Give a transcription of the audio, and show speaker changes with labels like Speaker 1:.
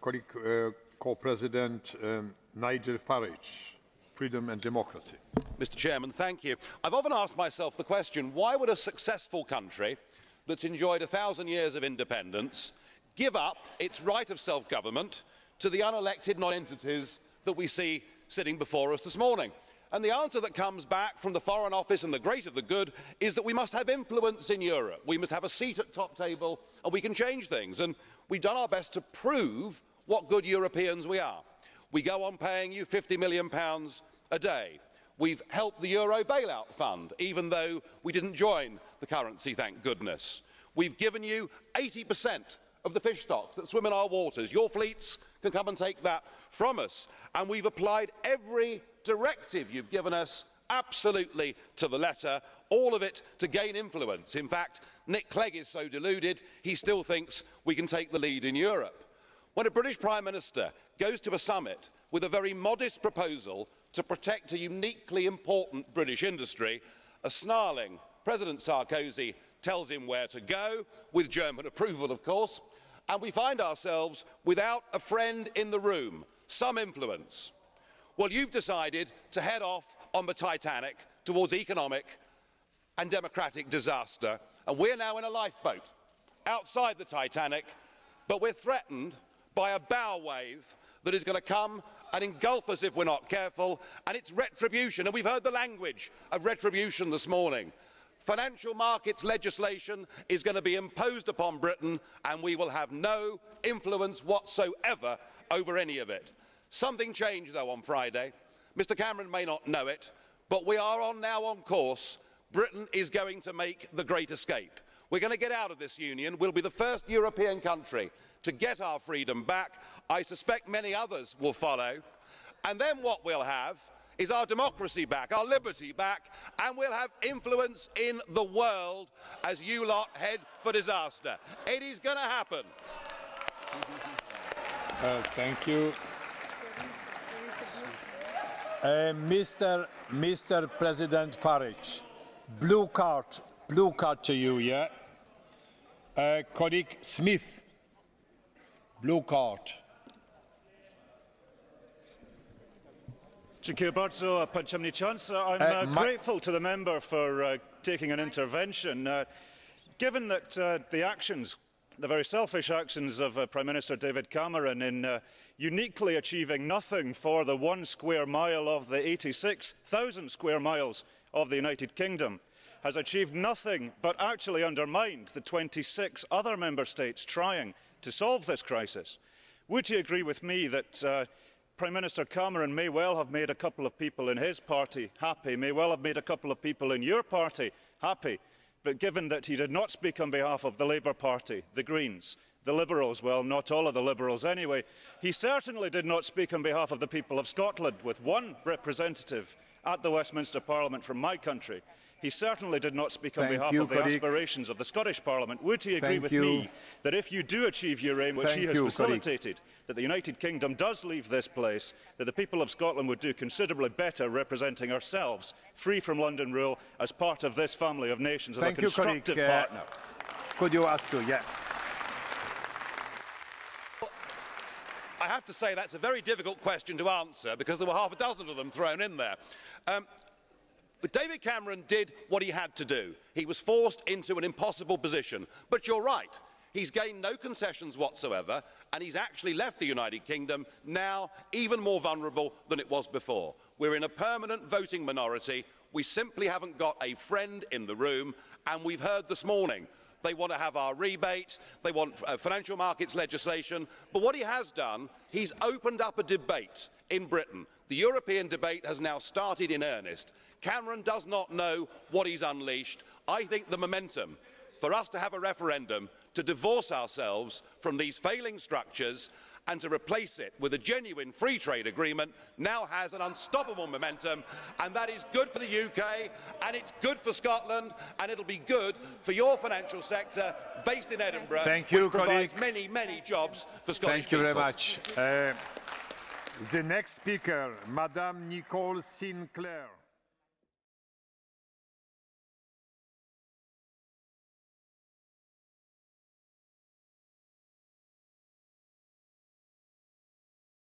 Speaker 1: Colleague, Co-President Nigel Farage, Freedom and Democracy.
Speaker 2: Mr. Chairman, thank you. I've often asked myself the question, why would a successful country that's enjoyed 1,000 years of independence give up its right of self-government to the unelected non-entities that we see sitting before us this morning? And the answer that comes back from the Foreign Office and the great of the good is that we must have influence in Europe. We must have a seat at top table and we can change things. And we've done our best to prove what good Europeans we are. We go on paying you £50 million a day. We've helped the Euro bailout fund, even though we didn't join the currency, thank goodness. We've given you 80% of the fish stocks that swim in our waters. Your fleets can come and take that from us. And we've applied every directive you've given us absolutely to the letter, all of it to gain influence. In fact, Nick Clegg is so deluded, he still thinks we can take the lead in Europe. When a British Prime Minister goes to a summit with a very modest proposal to protect a uniquely important British industry, a snarling President Sarkozy tells him where to go, with German approval, of course, and we find ourselves without a friend in the room, some influence. Well, you've decided to head off on the Titanic towards economic and democratic disaster, and we're now in a lifeboat outside the Titanic, but we're threatened by a bow wave that is going to come and engulf us if we're not careful, and it's retribution, and we've heard the language of retribution this morning. Financial markets legislation is going to be imposed upon Britain, and we will have no influence whatsoever over any of it. Something changed, though, on Friday. Mr. Cameron may not know it, but we are now on course. Britain is going to make the great escape. We're going to get out of this union. We'll be the first European country to get our freedom back. I suspect many others will follow. And then what we'll have is our democracy back, our liberty back, and we'll have influence in the world as you lot head for disaster. It is going to happen.
Speaker 1: Thank you.
Speaker 3: Mr. President Farage, blue card to you, yeah?
Speaker 1: Colleague Smith, blue card.
Speaker 4: Dziękuję bardzo, Panie Przewodniczący. I'm grateful to the member for taking an intervention. Given that the actions, the very selfish actions of Prime Minister David Cameron in uniquely achieving nothing for the 1 square mile of the 86,000 square miles of the United Kingdom, has achieved nothing but actually undermined the 26 other member states trying to solve this crisis. Would you agree with me that Prime Minister Cameron may well have made a couple of people in his party happy, may well have made a couple of people in your party happy, but given that he did not speak on behalf of the Labour Party, the Greens, the Liberals, well, not all of the Liberals anyway, he certainly did not speak on behalf of the people of Scotland, with one representative at the Westminster Parliament from my country. He certainly did not speak on behalf of the aspirations of the Scottish Parliament. Would he agree with me that if you do achieve your aim, which he has facilitated, that the United Kingdom does leave this place, that the people of Scotland would do considerably better representing ourselves, free from London rule, as part of this family of nations, as a constructive partner?
Speaker 3: Could you ask you, yeah?
Speaker 2: I have to say that's a very difficult question to answer because there were half a dozen of them thrown in there. But David Cameron did what he had to do. He was forced into an impossible position. But you're right. He's gained no concessions whatsoever, and he's actually left the United Kingdom now even more vulnerable than it was before. We're in a permanent voting minority. We simply haven't got a friend in the room, and we've heard this morning they want to have our rebate, they want financial markets legislation, but what he has done, he's opened up a debate in Britain. The European debate has now started in earnest. Cameron does not know what he's unleashed. I think the momentum for us to have a referendum to divorce ourselves from these failing structures and to replace it with a genuine free trade agreement now has an unstoppable momentum, and that is good for the UK, and it's good for Scotland, and it'll be good for your financial sector based in Edinburgh, which provides many, many jobs for Scottish people.
Speaker 1: Thank you very much. The next speaker, Madame Nicole Sinclair.